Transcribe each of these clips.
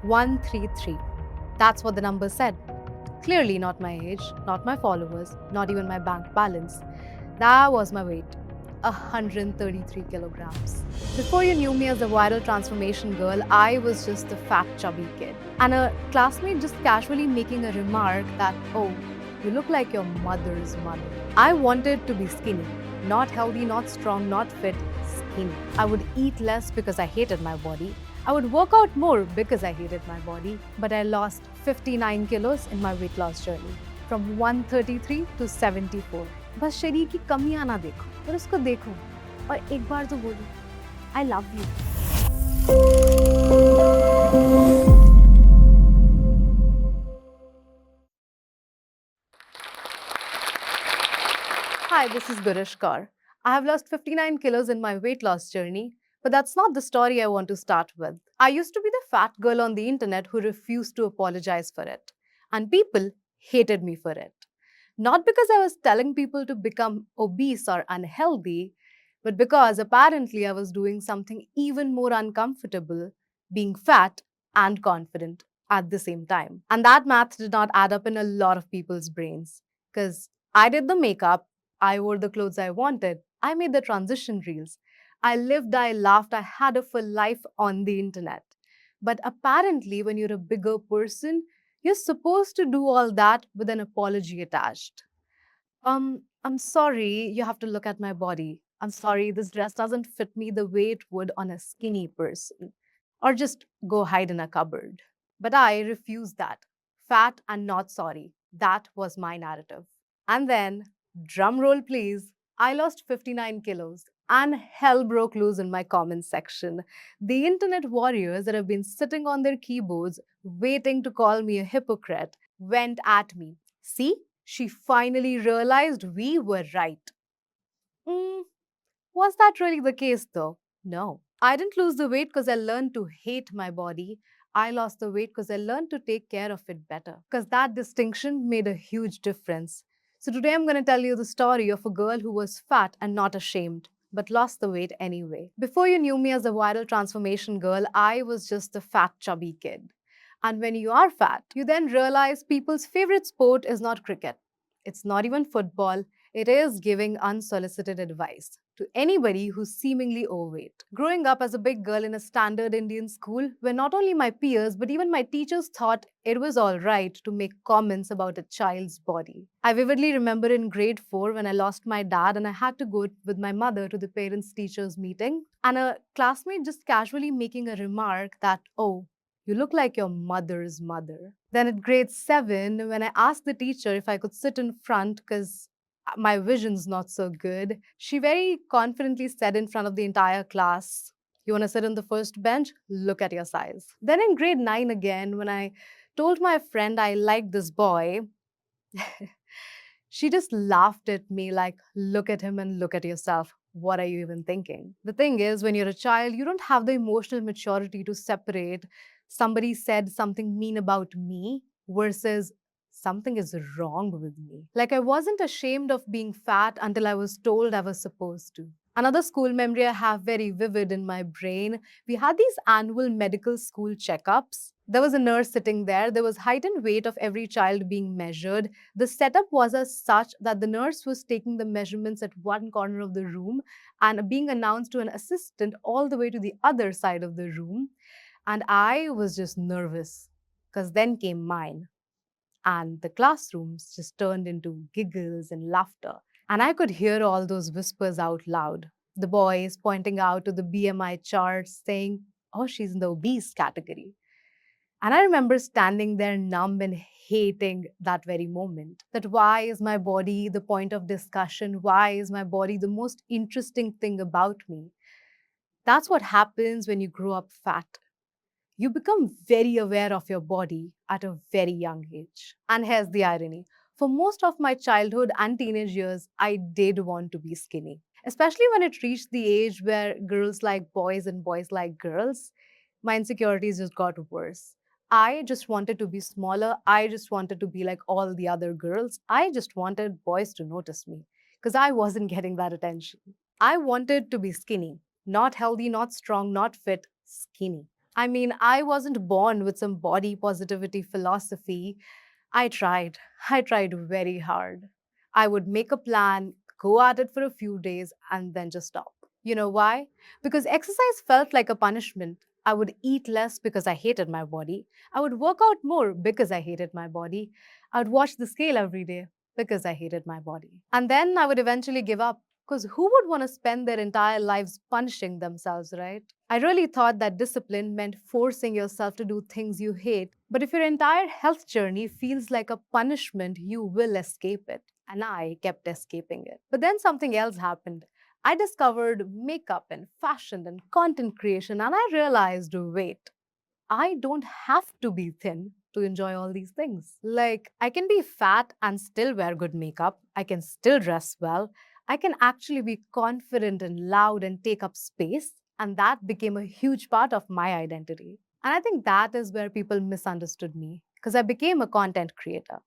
133. That's what the number said. Clearly not my age, not my followers, not even my bank balance. That was my weight. 133 kilograms. Before you knew me as the viral transformation girl, I was just a fat, chubby kid. And a classmate just casually making a remark that, oh, you look like your mother's mother. I wanted to be skinny. Not healthy, not strong, not fit, skinny. I would eat less because I hated my body. I would work out more because I hated my body. But I lost 59 kilos in my weight loss journey. From 133 to 74. बस शरीर की कमियां ना देखो और उसको देखो और एक बार तो बोलो I love you. Hi, this is Gurishq Kaur. I have lost 59 kilos in my weight loss journey, but that's not the story I want to start with. I used to be the fat girl on the internet who refused to apologize for it, and people hated me for it. Not because I was telling people to become obese or unhealthy, but because apparently I was doing something even more uncomfortable, being fat and confident at the same time. And that math did not add up in a lot of people's brains. Because I did the makeup, I wore the clothes I wanted, I made the transition reels, I lived, I laughed, I had a full life on the internet. But apparently, when you're a bigger person, you're supposed to do all that with an apology attached. I'm sorry, you have to look at my body. I'm sorry, this dress doesn't fit me the way it would on a skinny person. Or just go hide in a cupboard. But I refused that. Fat and not sorry. That was my narrative. And then, drum roll please, I lost 59 kilos and hell broke loose in my comments section. The internet warriors that have been sitting on their keyboards waiting to call me a hypocrite went at me. See, she finally realized we were right. Mm, was that really the case though? No. I didn't lose the weight because I learned to hate my body. I lost the weight because I learned to take care of it better. Because that distinction made a huge difference. So today I'm going to tell you the story of a girl who was fat and not ashamed, but lost the weight anyway. Before you knew me as a viral transformation girl, I was just a fat, chubby kid. And when you are fat, you then realize people's favorite sport is not cricket. It's not even football. It is giving unsolicited advice to anybody who's seemingly overweight. Growing up as a big girl in a standard Indian school, where not only my peers but even my teachers thought it was alright to make comments about a child's body. I vividly remember in grade 4 when I lost my dad and I had to go with my mother to the parents teachers meeting, and a classmate just casually making a remark that, oh, you look like your mother's mother. Then at grade 7, when I asked the teacher if I could sit in front because my vision's not so good, she very confidently said in front of the entire class, you want to sit on the first bench? Look at your size. Then in grade 9 again, when I told my friend I liked this boy, she just laughed at me like, look at him and look at yourself. What are you even thinking? The thing is, when you're a child, you don't have the emotional maturity to separate somebody said something mean about me versus something is wrong with me. Like, I wasn't ashamed of being fat until I was told I was supposed to. Another school memory I have very vivid in my brain, we had these annual medical school checkups. There was a nurse sitting there. There was height and weight of every child being measured. The setup was as such that the nurse was taking the measurements at one corner of the room and being announced to an assistant all the way to the other side of the room. And I was just nervous because then came mine. And the classrooms just turned into giggles and laughter. And I could hear all those whispers out loud. The boys pointing out to the BMI charts saying, oh, she's in the obese category. And I remember standing there numb and hating that very moment. That why is my body the point of discussion? Why is my body the most interesting thing about me? That's what happens when you grow up fat. You become very aware of your body at a very young age. And here's the irony. For most of my childhood and teenage years, I did want to be skinny. Especially when it reached the age where girls like boys and boys like girls, my insecurities just got worse. I just wanted to be smaller. I just wanted to be like all the other girls. I just wanted boys to notice me because I wasn't getting that attention. I wanted to be skinny, not healthy, not strong, not fit, skinny. I mean, I wasn't born with some body positivity philosophy. I tried. I tried very hard. I would make a plan, go at it for a few days, and then just stop. You know why? Because exercise felt like a punishment. I would eat less because I hated my body. I would work out more because I hated my body. I would watch the scale every day because I hated my body. And then I would eventually give up because who would want to spend their entire lives punishing themselves, right? I really thought that discipline meant forcing yourself to do things you hate. But if your entire health journey feels like a punishment, you will escape it. And I kept escaping it. But then something else happened. I discovered makeup and fashion and content creation, and I realized wait, I don't have to be thin to enjoy all these things. Like, I can be fat and still wear good makeup. I can still dress well. I can actually be confident and loud and take up space. And that became a huge part of my identity. And I think that is where people misunderstood me because I became a content creator,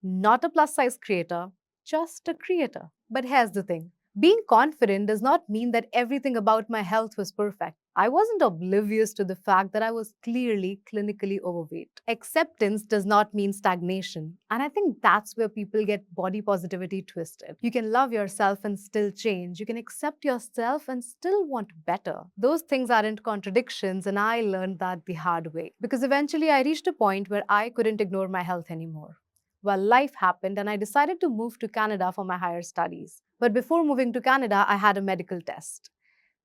not a plus size creator, just a creator. But here's the thing, being confident does not mean that everything about my health was perfect. I wasn't oblivious to the fact that I was clearly clinically overweight. Acceptance does not mean stagnation. And I think that's where people get body positivity twisted. You can love yourself and still change. You can accept yourself and still want better. Those things aren't contradictions, and I learned that the hard way. Because eventually I reached a point where I couldn't ignore my health anymore. Well, life happened and I decided to move to Canada for my higher studies. But before moving to Canada, I had a medical test.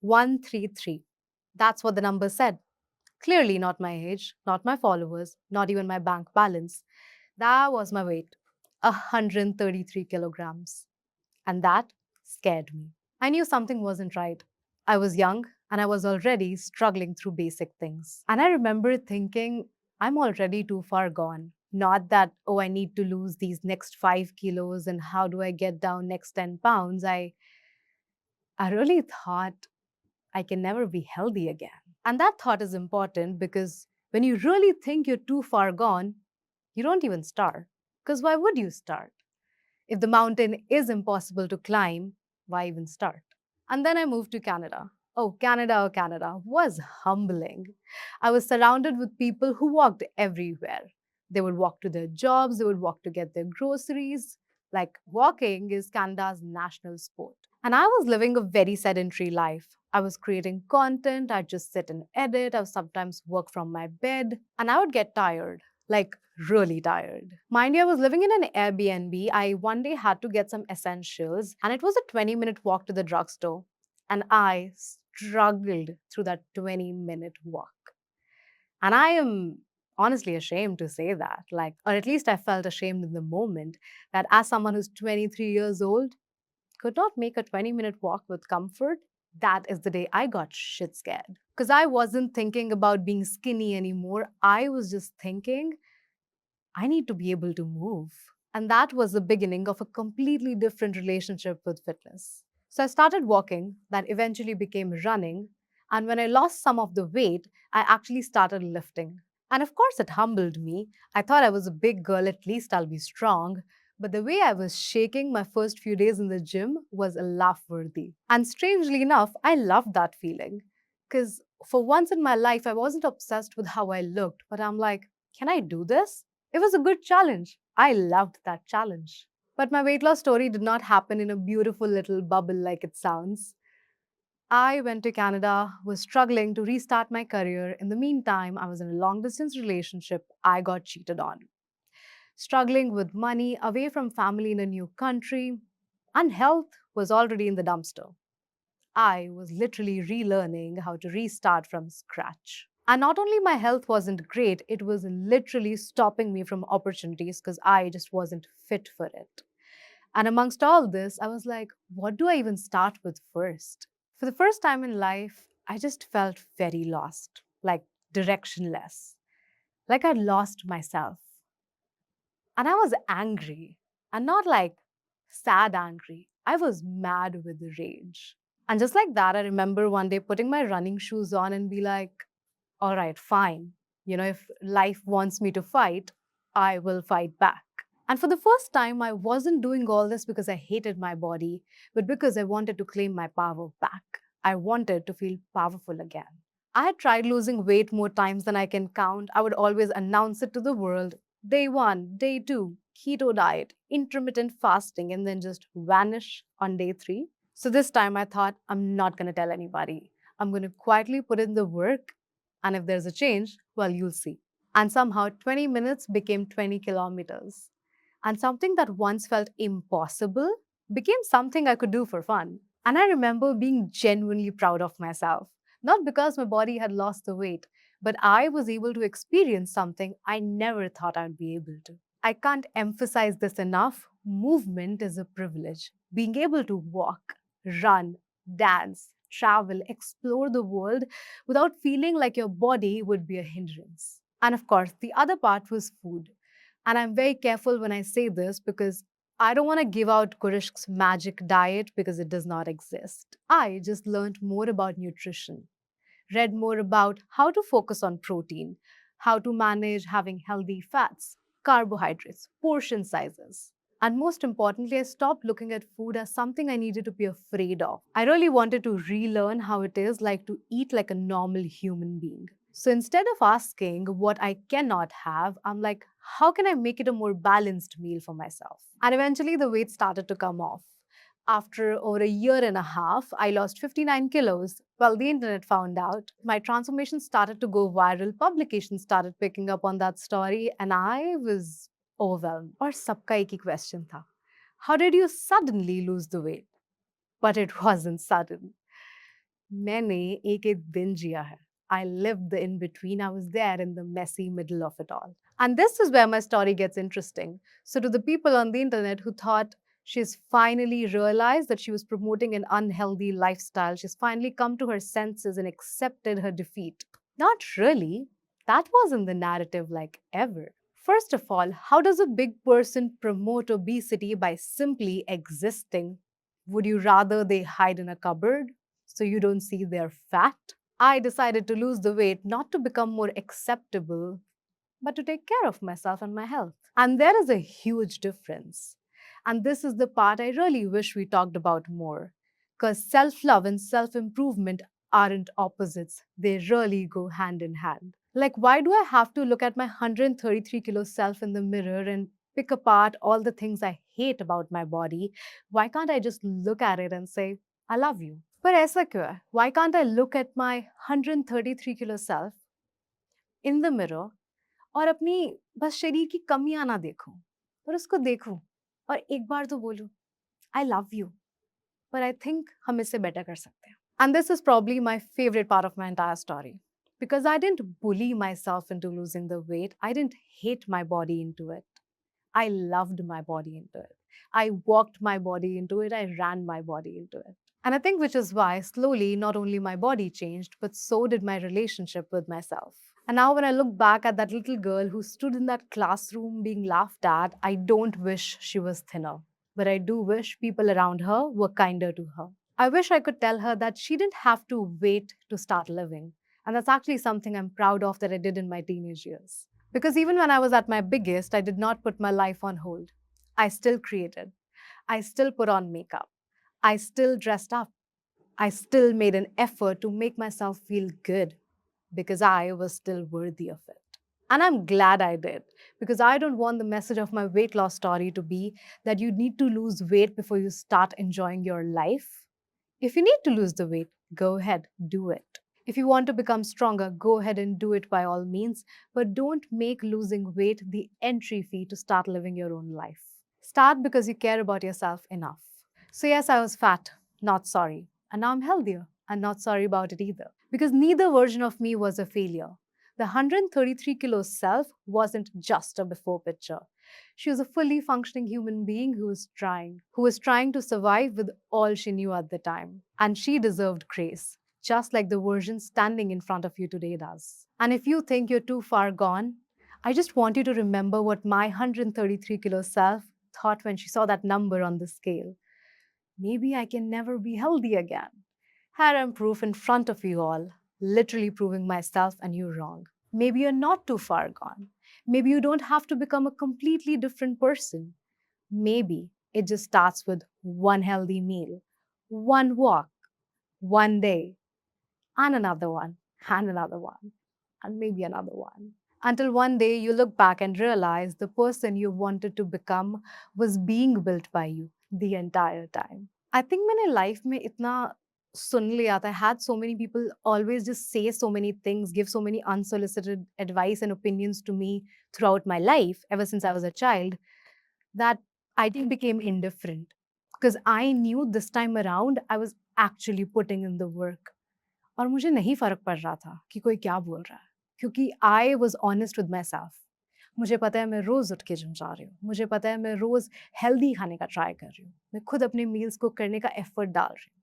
133. That's what the number said. Clearly not my age, not my followers, not even my bank balance. That was my weight, 133 kilograms. And that scared me. I knew something wasn't right. I was young and I was already struggling through basic things. And I remember thinking, I'm already too far gone. Not that, oh, I need to lose these next 5 kilos and how do I get down next 10 pounds. I really thought I can never be healthy again. And that thought is important because when you really think you're too far gone, you don't even start. Because why would you start? If the mountain is impossible to climb, why even start? And then I moved to Canada. Oh, Canada was humbling. I was surrounded with people who walked everywhere. They would walk to their jobs, they would walk to get their groceries. Like walking is Canada's national sport. And I was living a very sedentary life. I was creating content, I'd just sit and edit, I would sometimes work from my bed, and I would get tired, like really tired. Mind you, I was living in an Airbnb. I one day had to get some essentials, and it was a 20-minute walk to the drugstore. And I struggled through that 20-minute walk. And I am honestly ashamed to say that, like, or at least I felt ashamed in the moment that as someone who's 23 years old, could not make a 20-minute walk with comfort. That is the day I got shit scared. Because I wasn't thinking about being skinny anymore. I was just thinking, I need to be able to move. And that was the beginning of a completely different relationship with fitness. So I started walking, that eventually became running. And when I lost some of the weight, I actually started lifting. And of course, it humbled me. I thought I was a big girl, at least I'll be strong. But the way I was shaking my first few days in the gym was laugh worthy. And strangely enough, I loved that feeling. Because for once in my life, I wasn't obsessed with how I looked, but I'm like, can I do this? It was a good challenge. I loved that challenge. But my weight loss story did not happen in a beautiful little bubble like it sounds. I went to Canada, was struggling to restart my career. In the meantime, I was in a long distance relationship I got cheated on. Struggling with money, away from family in a new country, and health was already in the dumpster. I was literally relearning how to restart from scratch. And not only my health wasn't great, it was literally stopping me from opportunities because I just wasn't fit for it. And amongst all this, I was like, what do I even start with first? For the first time in life, I just felt very lost, like directionless, like I'd lost myself. And I was angry, and not like sad angry. I was mad with rage. And just like that, I remember one day putting my running shoes on and be like, all right, fine. You know, if life wants me to fight, I will fight back. And for the first time, I wasn't doing all this because I hated my body, but because I wanted to claim my power back. I wanted to feel powerful again. I had tried losing weight more times than I can count. I would always announce it to the world. Day one, day two, keto diet, intermittent fasting, and then just vanish on day three. So this time I thought, I'm not going to tell anybody. I'm going to quietly put in the work. And if there's a change, well, you'll see. And somehow 20 minutes became 20 kilometers. And something that once felt impossible became something I could do for fun. And I remember being genuinely proud of myself, not because my body had lost the weight, but I was able to experience something I never thought I'd be able to. I can't emphasize this enough. Movement is a privilege. Being able to walk, run, dance, travel, explore the world without feeling like your body would be a hindrance. And of course, the other part was food. And I'm very careful when I say this because I don't want to give out Gurishq's magic diet because it does not exist. I just learned more about nutrition, read more about how to focus on protein, how to manage having healthy fats, carbohydrates, portion sizes. And most importantly, I stopped looking at food as something I needed to be afraid of. I really wanted to relearn how it is like to eat like a normal human being. So instead of asking what I cannot have, I'm like, how can I make it a more balanced meal for myself? And eventually the weight started to come off. After over a year and a half, I lost 59 kilos. Well, the internet found out. My transformation started to go viral. Publications started picking up on that story, and I was overwhelmed. और सबका एक ही question था. How did you suddenly lose the weight? But it wasn't sudden. मैंने एक-एक दिन जिया है. I lived the in between. I was there in the messy middle of it all. And this is where my story gets interesting. So, to the people on the internet who thought she's finally realized that she was promoting an unhealthy lifestyle, she's finally come to her senses and accepted her defeat. Not really. That wasn't the narrative like ever. First of all, how does a big person promote obesity by simply existing? Would you rather they hide in a cupboard so you don't see they're fat? I decided to lose the weight not to become more acceptable, but to take care of myself and my health. And there is a huge difference. And this is the part I really wish we talked about more. Because self love and self improvement aren't opposites, they really go hand in hand. Like, why do I have to look at my 133 kilo self in the mirror and pick apart all the things I hate about my body? Why can't I just look at it and say, I love you? पर ऐसा क्यों है? Why can't I look at my 133 kilo self in the mirror और अपनी बस शरीर की कमियां ना देखूं, पर उसको देखूं और एक बार तो बोलूं, I love you, but I think हम इससे better कर सकते हैं. And this is probably my favorite part of my entire story. Because I didn't bully myself into losing the weight. I didn't hate my body into it. I loved my body into it. I walked my body into it. I ran my body into it. And I think which is why slowly not only my body changed, but so did my relationship with myself. And now when I look back at that little girl who stood in that classroom being laughed at, I don't wish she was thinner. But I do wish people around her were kinder to her. I wish I could tell her that she didn't have to wait to start living. And that's actually something I'm proud of that I did in my teenage years. Because even when I was at my biggest, I did not put my life on hold. I still created. I still put on makeup. I still dressed up. I still made an effort to make myself feel good because I was still worthy of it. And I'm glad I did because I don't want the message of my weight loss story to be that you need to lose weight before you start enjoying your life. If you need to lose the weight, go ahead, do it. If you want to become stronger, go ahead and do it by all means, but don't make losing weight the entry fee to start living your own life. Start because you care about yourself enough. So, yes, I was fat, not sorry. And now I'm healthier and not sorry about it either. Because neither version of me was a failure. The 133 kilo self wasn't just a before picture. She was a fully functioning human being who was trying to survive with all she knew at the time. And she deserved grace, just like the version standing in front of you today does. And if you think you're too far gone, I just want you to remember what my 133 kilo self thought when she saw that number on the scale. Maybe I can never be healthy again. Here I'm proof in front of you all, literally proving myself and you wrong. Maybe you're not too far gone. Maybe you don't have to become a completely different person. Maybe it just starts with one healthy meal, one walk, one day, and another one. and another one, and maybe another one. Until one day you look back and realize the person you wanted to become was being built by you the entire time. I think मैंने life में इतना सुन लिया था. I had so many people always just say so many things, give so many unsolicited advice and opinions to me throughout my life, ever since I was a child, that I think became indifferent. Because I knew this time around I was actually putting in the work. और मुझे नहीं फ़र्क पड़ रहा था कि कोई क्या बोल रहा है, क्योंकि I was honest with my self. मुझे पता है मैं रोज़ उठ के जिम जा रही हूँ, मुझे पता है मैं रोज़ हेल्दी खाने का ट्राई कर रही हूँ, मैं खुद अपने मील्स कुक करने का एफर्ट डाल रही हूँ.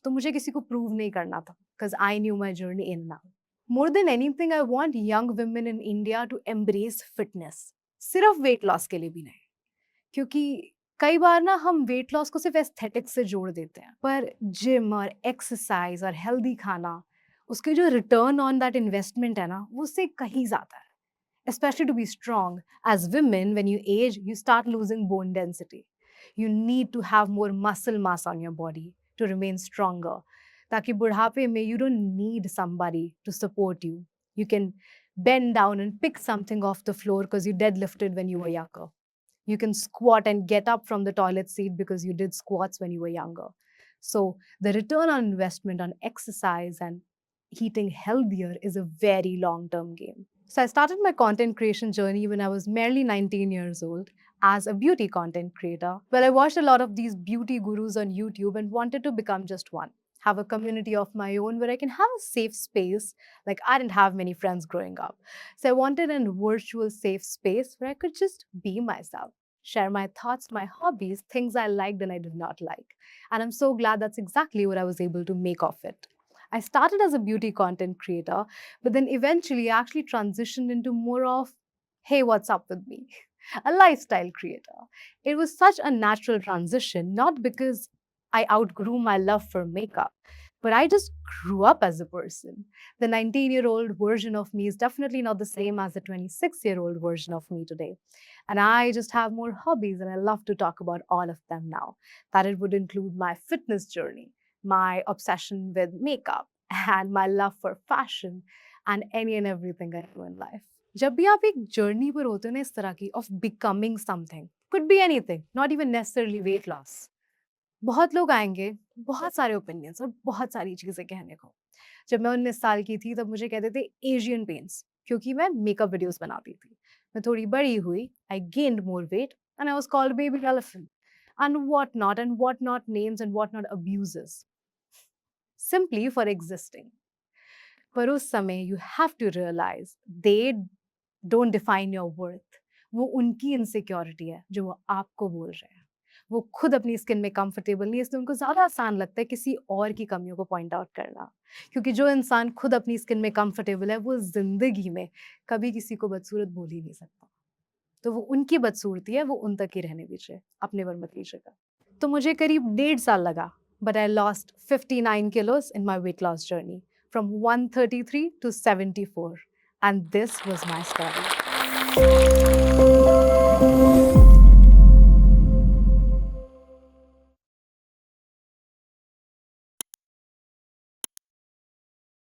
तो मुझे किसी को प्रूव नहीं करना था, because I knew my journey in now. More than anything I want young women in India to embrace fitness. सिर्फ वेट लॉस के लिए भी नहीं, क्योंकि कई बार ना हम वेट लॉस को सिर्फ एस्थेटिक्स से जोड़ देते हैं, पर जिम और एक्सरसाइज और हेल्दी खाना, उसके जो रिटर्न ऑन दैट इन्वेस्टमेंट है ना, वो उससे कहीं ज़्यादा है. Especially to be strong. As women, when you age, you start losing bone density. You need to have more muscle mass on your body to remain stronger. ताकि बुढ़ापे में you don't need somebody to support you. You can bend down and pick something off the floor because you deadlifted when you were younger. You can squat and get up from the toilet seat because you did squats when you were younger. So the return on investment on exercise and eating healthier is a very long-term game. So I started my content creation journey when I was merely 19 years old as a beauty content creator. Well, I watched a lot of these beauty gurus on YouTube and wanted to become just one. Have a community of my own where I can have a safe space. Like, I didn't have many friends growing up. So I wanted a virtual safe space where I could just be myself, share my thoughts, my hobbies, things I liked and I did not like. And I'm so glad that's exactly what I was able to make of it. I started as a beauty content creator, but then eventually I actually transitioned into more of, hey, what's up with me? A lifestyle creator. It was such a natural transition, not because I outgrew my love for makeup, but I just grew up as a person. The 19-year-old version of me is definitely not the same as the 26-year-old version of me today. And I just have more hobbies, and I love to talk about all of them now. That it would include my fitness journey, my obsession with makeup, and my love for fashion, and any and everything I do in life. जब भी आप एक journey पर होते हो ना इस तरह की of becoming something, could be anything, not even necessarily weight loss, बहुत लोग आएंगे, बहुत सारे ओपिनियंस और बहुत सारी चीज़ें कहने को. जब मैं 19 साल की थी तब मुझे कहते थे एशियन पेंट्स, क्योंकि मैं मेकअप वीडियोस बनाती थी. मैं थोड़ी बड़ी हुई, I gained more weight and I was called baby elephant and what not names and what not abuses simply for existing. पर उस समय you have to realize they don't define your worth. वो उनकी इनसिक्योरिटी है जो वो आपको बोल रहे हैं. वो खुद अपनी स्किन में कंफर्टेबल नहीं है, इसलिए उनको ज़्यादा आसान लगता है किसी और की कमियों को पॉइंट आउट करना. क्योंकि जो इंसान खुद अपनी स्किन में कंफर्टेबल है वो ज़िंदगी में कभी किसी को बदसूरत बोल ही नहीं सकता. तो वो उनकी बदसूरती है, वो उन तक ही रहने दीजिए, अपने पर मत लीजिएगा. तो मुझे करीब 1.5 साल लगा, but I lost 59 kilos in my weight loss journey from 133 to 74. And this was my story.